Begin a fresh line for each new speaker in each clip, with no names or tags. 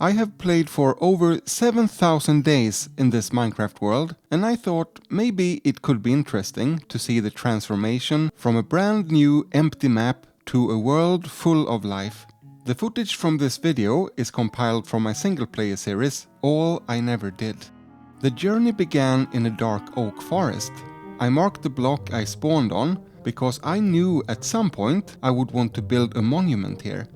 I have played for over 7,000 days in this Minecraft world, and I thought maybe it could be interesting to see the transformation from a brand new empty map to a world full of life. The footage from this video is compiled from my single player series, All I Never Did. The journey began in a dark oak forest. I marked the block I spawned on because I knew at some point I would want to build a monument here.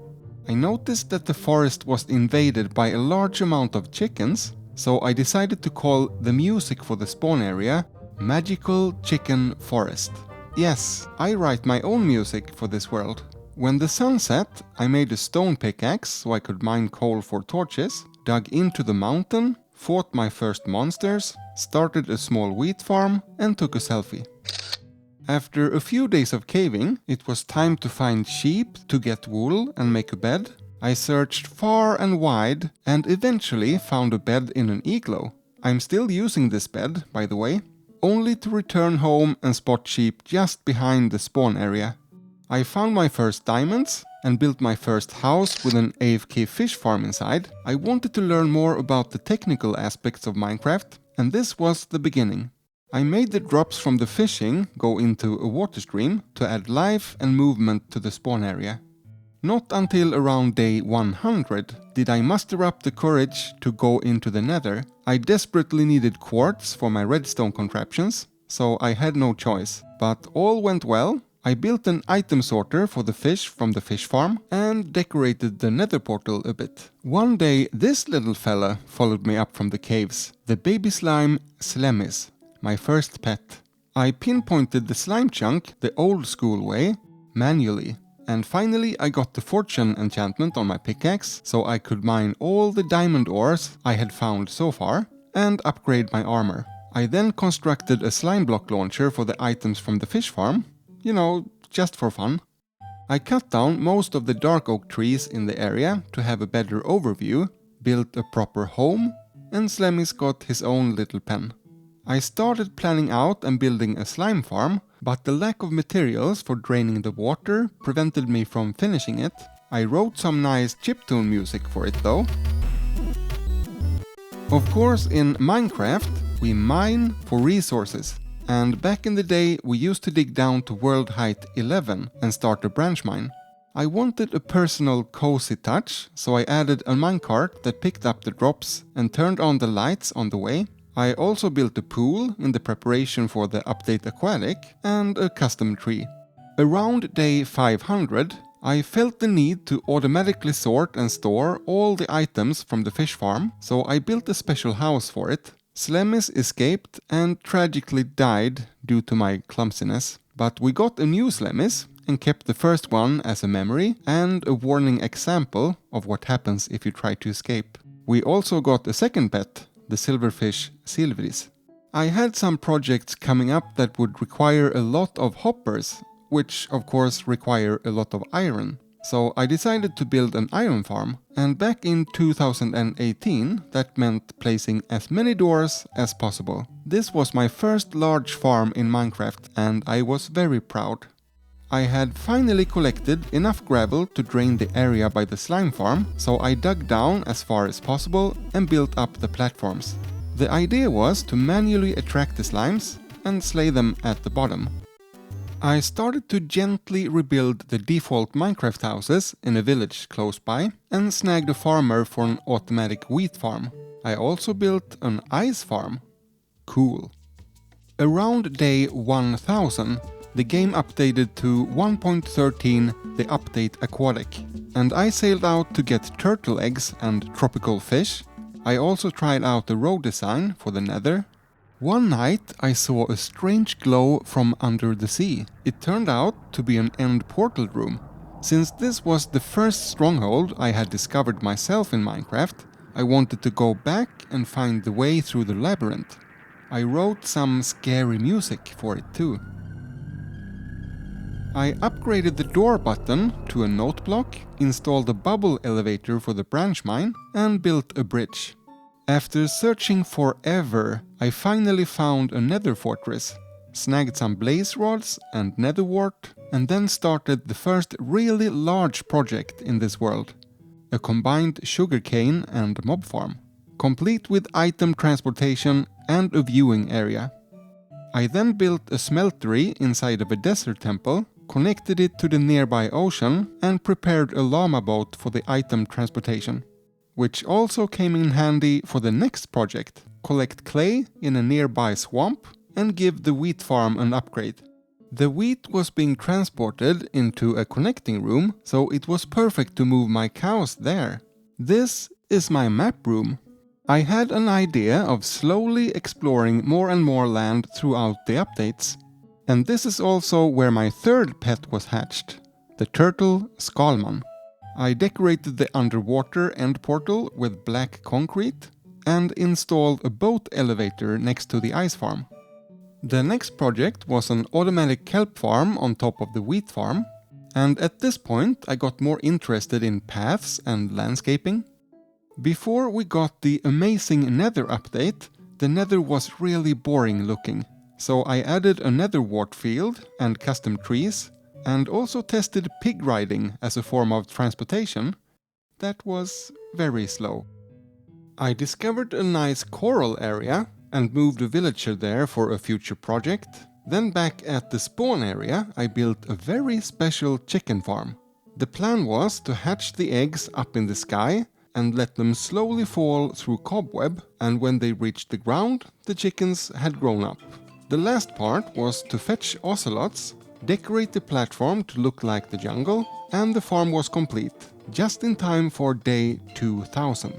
I noticed that the forest was invaded by a large amount of chickens, so I decided to call the music for the spawn area Magical Chicken Forest. Yes, I write my own music for this world. When the sun set, I made a stone pickaxe so I could mine coal for torches, dug into the mountain, fought my first monsters, started a small wheat farm and took a selfie. After a few days of caving, it was time to find sheep to get wool and make a bed. I searched far and wide and eventually found a bed in an igloo. I'm still using this bed, by the way, only to return home and spot sheep just behind the spawn area. I found my first diamonds and built my first house with an AFK fish farm inside. I wanted to learn more about the technical aspects of Minecraft, and this was the beginning. I made the drops from the fishing go into a water stream to add life and movement to the spawn area. Not until around day 100 did I muster up the courage to go into the nether. I desperately needed quartz for my redstone contraptions, so I had no choice. But all went well. I built an item sorter for the fish from the fish farm and decorated the nether portal a bit. One day this little fella followed me up from the caves, the baby slime Slemmis. My first pet. I pinpointed the slime chunk the old school way, manually, and finally I got the fortune enchantment on my pickaxe so I could mine all the diamond ores I had found so far and upgrade my armor. I then constructed a slime block launcher for the items from the fish farm, just for fun. I cut down most of the dark oak trees in the area to have a better overview, built a proper home, and Slemmis got his own little pen. I started planning out and building a slime farm, but the lack of materials for draining the water prevented me from finishing it. I wrote some nice chiptune music for it though. Of course, in Minecraft we mine for resources, and back in the day we used to dig down to world height 11 and start a branch mine. I wanted a personal cozy touch, so I added a minecart that picked up the drops and turned on the lights on the way. I also built a pool in the preparation for the update aquatic and a custom tree. Around day 500, I felt the need to automatically sort and store all the items from the fish farm, so I built a special house for it. Slemmis escaped and tragically died due to my clumsiness, but we got a new Slemmis and kept the first one as a memory and a warning example of what happens if you try to escape. We also got a second pet, the silverfish Silvris. I had some projects coming up that would require a lot of hoppers, which of course require a lot of iron. So I decided to build an iron farm, and back in 2018 that meant placing as many doors as possible. This was my first large farm in Minecraft and I was very proud. I had finally collected enough gravel to drain the area by the slime farm, so I dug down as far as possible and built up the platforms. The idea was to manually attract the slimes and slay them at the bottom. I started to gently rebuild the default Minecraft houses in a village close by and snagged a farmer for an automatic wheat farm. I also built an ice farm. Cool. Around day 1000, the game updated to 1.13, the update aquatic, and I sailed out to get turtle eggs and tropical fish. I also tried out the road design for the nether. One night I saw a strange glow from under the sea. It turned out to be an end portal room. Since this was the first stronghold I had discovered myself in Minecraft, I wanted to go back and find the way through the labyrinth. I wrote some scary music for it too. I upgraded the door button to a note block, installed a bubble elevator for the branch mine, and built a bridge. After searching forever, I finally found a nether fortress, snagged some blaze rods and nether wart, and then started the first really large project in this world. a combined sugarcane and mob farm, complete with item transportation and a viewing area. I then built a smeltery inside of a desert temple, connected it to the nearby ocean, and prepared a llama boat for the item transportation, which also came in handy for the next project: collect clay in a nearby swamp and give the wheat farm an upgrade. The wheat was being transported into a connecting room, so it was perfect to move my cows there. This is my map room. I had an idea of slowly exploring more and more land throughout the updates. And this is also where my third pet was hatched, the turtle Skalman. I decorated the underwater end portal with black concrete and installed a boat elevator next to the ice farm. The next project was an automatic kelp farm on top of the wheat farm, and at this point I got more interested in paths and landscaping. Before we got the amazing Nether update, the Nether was really boring looking, so I added a Nether wart field and custom trees, and also tested pig riding as a form of transportation. That was very slow. I discovered a nice coral area and moved a villager there for a future project. Then back at the spawn area I built a very special chicken farm. The plan was to hatch the eggs up in the sky and let them slowly fall through cobweb, and when they reached the ground the chickens had grown up. The last part was to fetch ocelots, decorate the platform to look like the jungle, and the farm was complete, just in time for day 2000.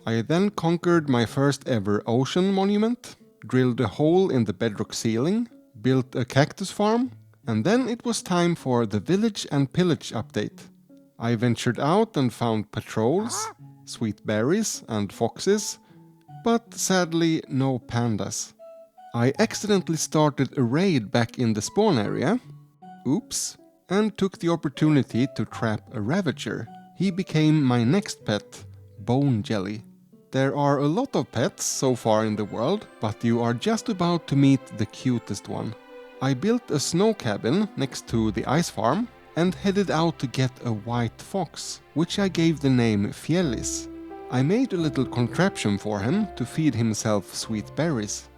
I then conquered my first ever ocean monument, drilled a hole in the bedrock ceiling, built a cactus farm, and then it was time for the village and pillage update. I ventured out and found patrols, sweet berries and foxes, but sadly no pandas. I accidentally started a raid back in the spawn area, oops, and took the opportunity to trap a ravager. He became my next pet, Bone Jelly. There are a lot of pets so far in the world, but you are just about to meet the cutest one. I built a snow cabin next to the ice farm and headed out to get a white fox, which I gave the name Fjellis. I made a little contraption for him to feed himself sweet berries.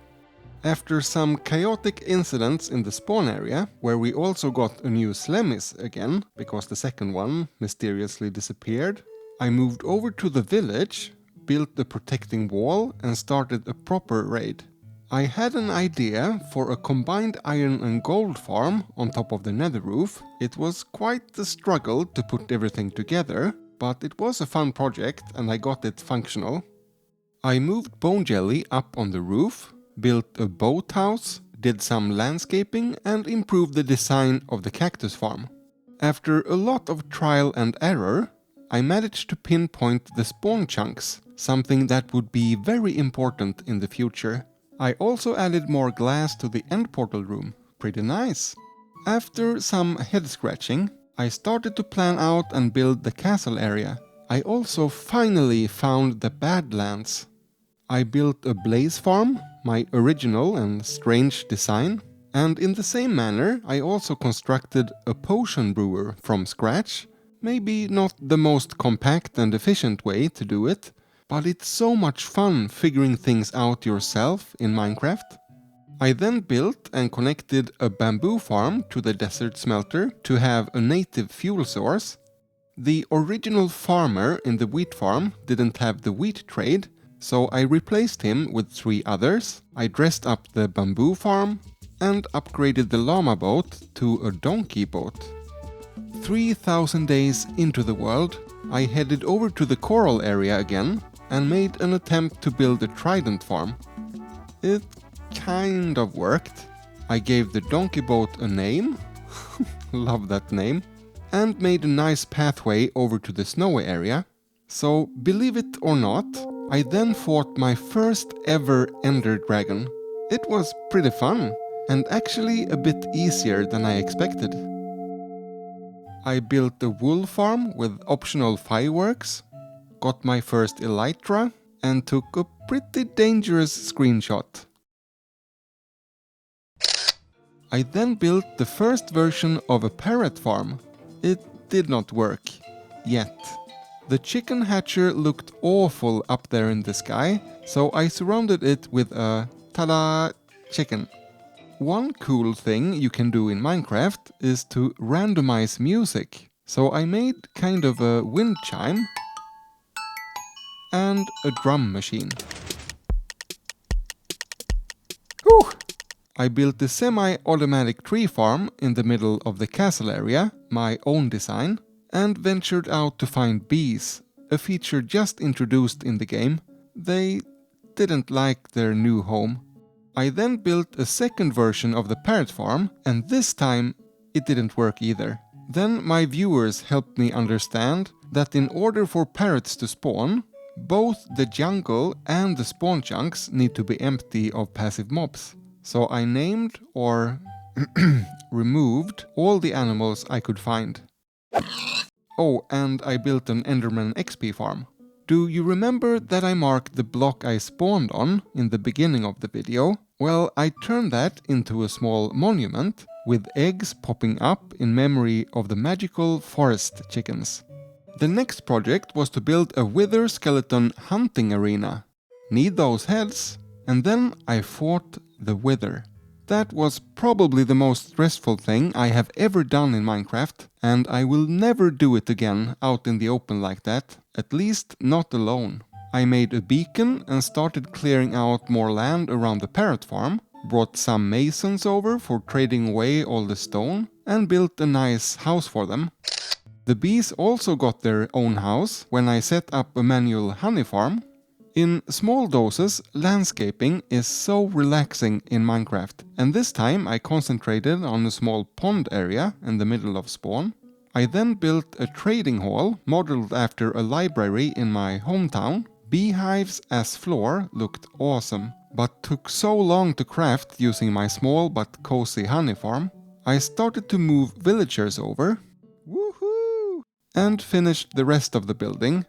After some chaotic incidents in the spawn area, where we also got a new Slemmis again, because the second one mysteriously disappeared, I moved over to the village, built a protecting wall and started a proper raid. I had an idea for a combined iron and gold farm on top of the nether roof. It was quite the struggle to put everything together, but it was a fun project and I got it functional. I moved Bone Jelly up on the roof, built a boathouse, did some landscaping and improved the design of the cactus farm. After a lot of trial and error, I managed to pinpoint the spawn chunks, something that would be very important in the future. I also added more glass to the end portal room. Pretty nice. After some head scratching, I started to plan out and build the castle area. I also finally found the Badlands. I built a blaze farm, my original and strange design, and in the same manner I also constructed a potion brewer from scratch. Maybe not the most compact and efficient way to do it, but it's so much fun figuring things out yourself in Minecraft. I then built and connected a bamboo farm to the desert smelter to have a native fuel source. The original farmer in the wheat farm didn't have the wheat trade, so I replaced him with 3 others. I dressed up the bamboo farm and upgraded the llama boat to a donkey boat. 3000 days into the world, I headed over to the coral area again and made an attempt to build a trident farm. It kind of worked. I gave the donkey boat a name, love that name, and made a nice pathway over to the snowy area. So, believe it or not, I then fought my first ever ender dragon. It was pretty fun, and actually a bit easier than I expected. I built a wool farm with optional fireworks, got my first elytra, and took a pretty dangerous screenshot. I then built the first version of a parrot farm. It did not work. Yet. The chicken hatcher looked awful up there in the sky, so I surrounded it with a ta-da chicken. One cool thing you can do in Minecraft is to randomize music. So I made kind of a wind chime and a drum machine. Whew! I built a semi-automatic tree farm in the middle of the castle area, my own design, and ventured out to find bees, a feature just introduced in the game. They didn't like their new home. I then built a second version of the parrot farm, and this time it didn't work either. Then my viewers helped me understand that in order for parrots to spawn, both the jungle and the spawn chunks need to be empty of passive mobs. So I named or removed all the animals I could find. Oh, and I built an Enderman XP farm. Do you remember that I marked the block I spawned on in the beginning of the video? Well, I turned that into a small monument with eggs popping up in memory of the magical forest chickens. The next project was to build a wither skeleton hunting arena. Need those heads? And then I fought the wither. That was probably the most stressful thing I have ever done in Minecraft, and I will never do it again out in the open like that, at least not alone. I made a beacon and started clearing out more land around the parrot farm, brought some masons over for trading away all the stone, and built a nice house for them. The bees also got their own house when I set up a manual honey farm. In small doses, landscaping is so relaxing in Minecraft, and this time I concentrated on a small pond area in the middle of spawn. I then built a trading hall modeled after a library in my hometown. Beehives as floor looked awesome, but took so long to craft using my small but cozy honey farm. I started to move villagers over. Woohoo! And finished the rest of the building,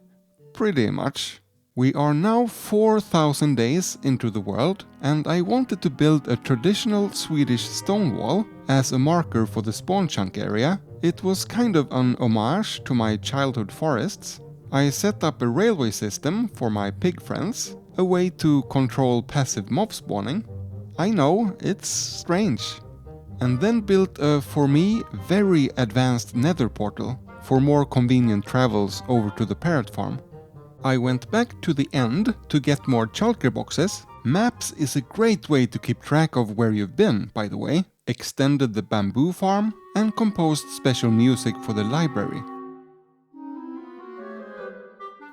pretty much. We are now 4,000 days into the world, and I wanted to build a traditional Swedish stone wall as a marker for the spawn chunk area. It was kind of an homage to my childhood forests. I set up a railway system for my pig friends, a way to control passive mob spawning. I know, it's strange. And then built a, for me, very advanced nether portal for more convenient travels over to the parrot farm. I went back to the end to get more childcare boxes. Maps is a great way to keep track of where you've been, by the way. Extended the bamboo farm and composed special music for the library.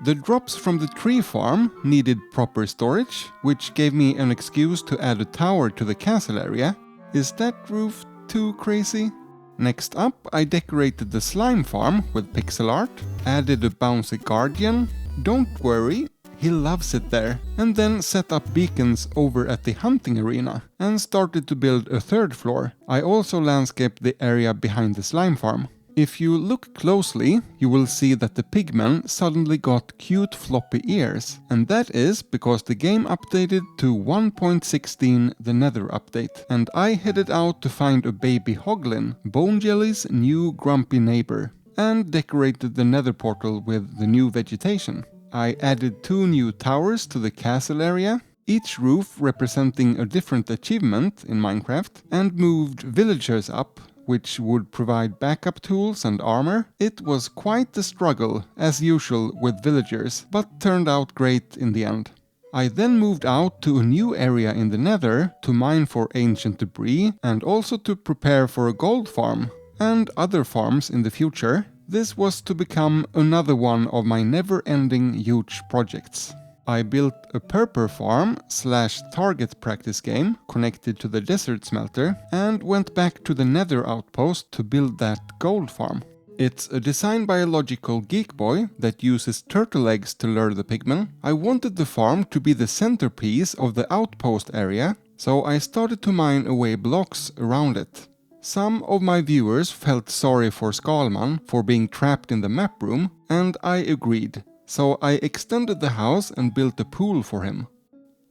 The drops from the tree farm needed proper storage, which gave me an excuse to add a tower to the castle area. Is that roof too crazy? Next up, I decorated the slime farm with pixel art, added a bouncy guardian. Don't worry, he loves it there. And then set up beacons over at the hunting arena and started to build a third floor. I also landscaped the area behind the slime farm. If you look closely, you will see that the pigmen suddenly got cute floppy ears. And that is because the game updated to 1.16, the Nether update. And I headed out to find a baby hoglin, Bone Jelly's new grumpy neighbor, and decorated the Nether portal with the new vegetation. I added 2 new towers to the castle area, each roof representing a different achievement in Minecraft, and moved villagers up, which would provide backup tools and armor. It was quite the struggle, as usual with villagers, but turned out great in the end. I then moved out to a new area in the Nether to mine for ancient debris and also to prepare for a gold farm and other farms in the future. This was to become another one of my never-ending huge projects. I built a purper farm / target practice game connected to the desert smelter and went back to the Nether outpost to build that gold farm. It's a design biological DiiKoj that uses turtle eggs to lure the pigmen. I wanted the farm to be the centerpiece of the outpost area, so I started to mine away blocks around it. Some of my viewers felt sorry for Skalman for being trapped in the map room, and I agreed. So I extended the house and built a pool for him.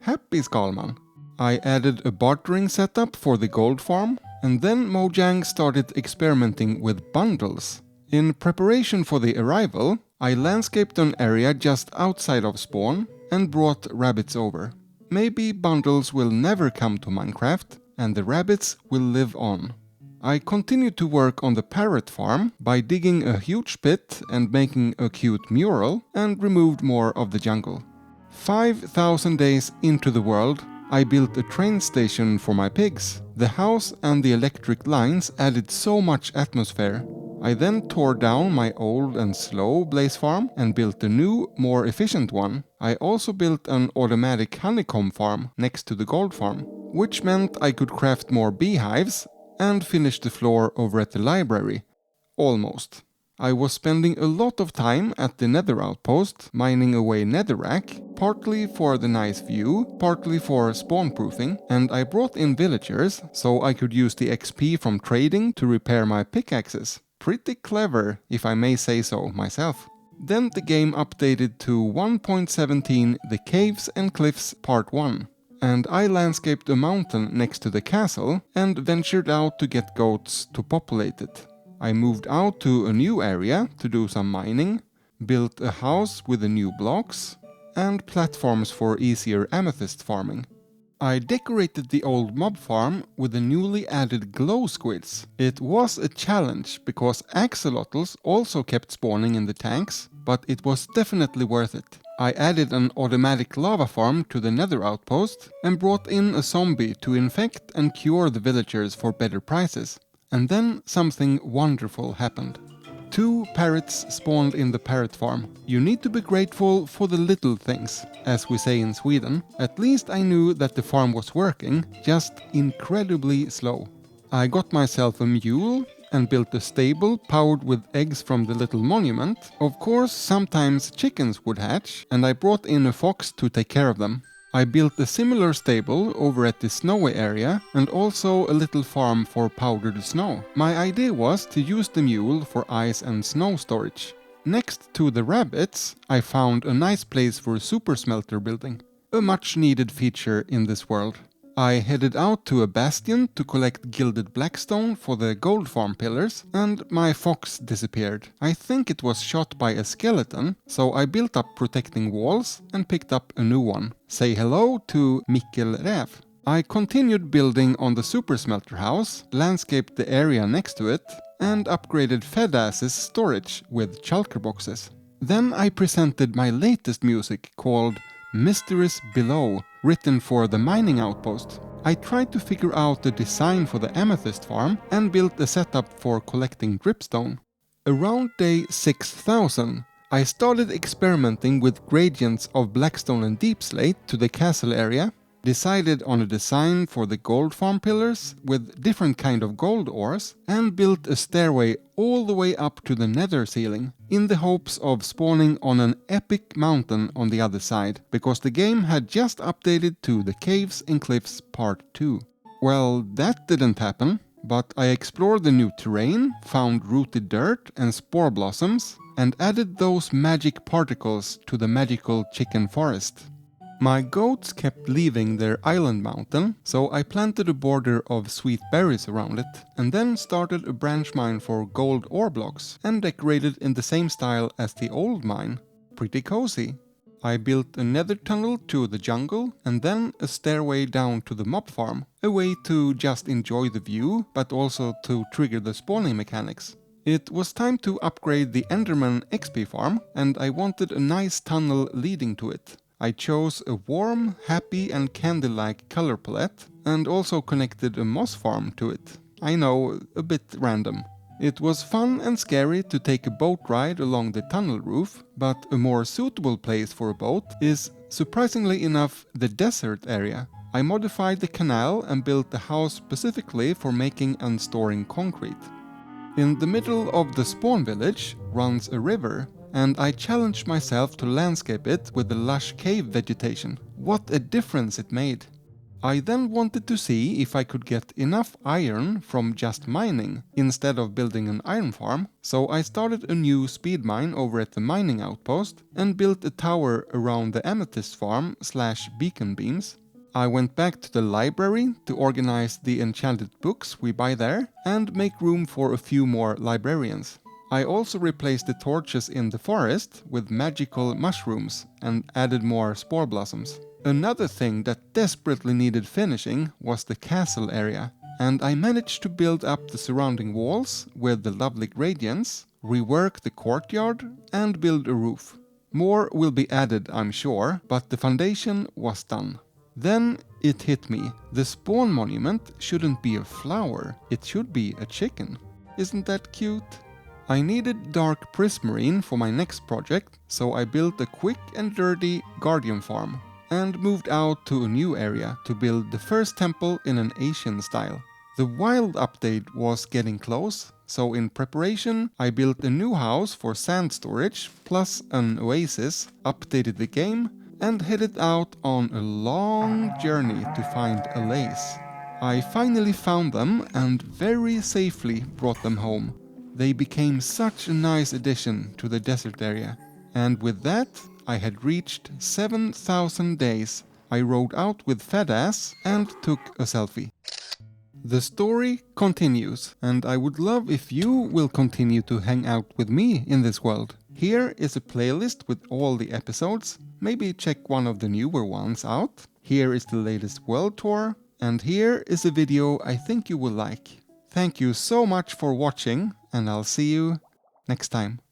Happy Skalman! I added a bartering setup for the gold farm, and then Mojang started experimenting with bundles. In preparation for the arrival, I landscaped an area just outside of spawn and brought rabbits over. Maybe bundles will never come to Minecraft and the rabbits will live on. I continued to work on the parrot farm by digging a huge pit and making a cute mural and removed more of the jungle. 5,000 days into the world, I built a train station for my pigs. The house and the electric lines added so much atmosphere. I then tore down my old and slow blaze farm and built a new, more efficient one. I also built an automatic honeycomb farm next to the gold farm, which meant I could craft more beehives and finish the floor over at the library. Almost. I was spending a lot of time at the nether outpost, mining away netherrack, partly for the nice view, partly for spawn proofing, and I brought in villagers so I could use the XP from trading to repair my pickaxes. Pretty clever, if I may say so myself. Then the game updated to 1.17 The Caves and Cliffs Part 1. And I landscaped a mountain next to the castle and ventured out to get goats to populate it. I moved out to a new area to do some mining, built a house with the new blocks, and platforms for easier amethyst farming. I decorated the old mob farm with the newly added glow squids. It was a challenge because axolotls also kept spawning in the tanks, but it was definitely worth it. I added an automatic lava farm to the nether outpost and brought in a zombie to infect and cure the villagers for better prices. And then something wonderful happened. 2 parrots spawned in the parrot farm. You need to be grateful for the little things, as we say in Sweden. At least I knew that the farm was working, just incredibly slow. I got myself a mule and built a stable powered with eggs from the little monument. Of course, sometimes chickens would hatch, and I brought in a fox to take care of them. I built a similar stable over at the snowy area and also a little farm for powdered snow. My idea was to use the mule for ice and snow storage. Next to the rabbits, I found a nice place for a super smelter building. A much needed feature in this world. I headed out to a bastion to collect gilded blackstone for the gold farm pillars, and my fox disappeared. I think it was shot by a skeleton, so I built up protecting walls and picked up a new one. Say hello to Mikkel Räv. I continued building on the super smelter house, landscaped the area next to it, and upgraded Fedass's storage with shulker boxes. Then I presented my latest music called Mysteries Below, written for the mining outpost. I tried to figure out the design for the amethyst farm and built a setup for collecting dripstone. Around day 6000, I started experimenting with gradients of blackstone and deep slate to the castle area, decided on a design for the gold farm pillars with different kind of gold ores, and built a stairway all the way up to the nether ceiling, in the hopes of spawning on an epic mountain on the other side, because the game had just updated to The Caves and Cliffs Part 2. Well, that didn't happen, but I explored the new terrain, found rooted dirt and spore blossoms, and added those magic particles to the magical chicken forest. My goats kept leaving their island mountain, so I planted a border of sweet berries around it, and then started a branch mine for gold ore blocks, and decorated in the same style as the old mine. Pretty cozy. I built a nether tunnel to the jungle, and then a stairway down to the mob farm, a way to just enjoy the view, but also to trigger the spawning mechanics. It was time to upgrade the Enderman XP farm, and I wanted a nice tunnel leading to it. I chose a warm, happy and candy-like color palette and also connected a moss farm to it. I know, a bit random. It was fun and scary to take a boat ride along the tunnel roof, but a more suitable place for a boat is, surprisingly enough, the desert area. I modified the canal and built a house specifically for making and storing concrete. In the middle of the spawn village runs a river, and I challenged myself to landscape it with the lush cave vegetation. What a difference it made! I then wanted to see if I could get enough iron from just mining, instead of building an iron farm, so I started a new speed mine over at the mining outpost and built a tower around the amethyst farm / beacon beams. I went back to the library to organize the enchanted books we buy there and make room for a few more librarians. I also replaced the torches in the forest with magical mushrooms and added more spore blossoms. Another thing that desperately needed finishing was the castle area, and I managed to build up the surrounding walls with the lovely gradients, rework the courtyard, and build a roof. More will be added, I'm sure, but the foundation was done. Then it hit me. The spawn monument shouldn't be a flower, it should be a chicken. Isn't that cute? I needed dark prismarine for my next project, so I built a quick and dirty guardian farm and moved out to a new area to build the first temple in an Asian style. The wild update was getting close, so in preparation I built a new house for sand storage plus an oasis, updated the game, and headed out on a long journey to find a lace. I finally found them and very safely brought them home. They became such a nice addition to the desert area. And with that, I had reached 7,000 days. I rode out with Fadass and took a selfie. The story continues, and I would love if you will continue to hang out with me in this world. Here is a playlist with all the episodes. Maybe check one of the newer ones out. Here is the latest world tour, and here is a video I think you will like. Thank you so much for watching, and I'll see you next time.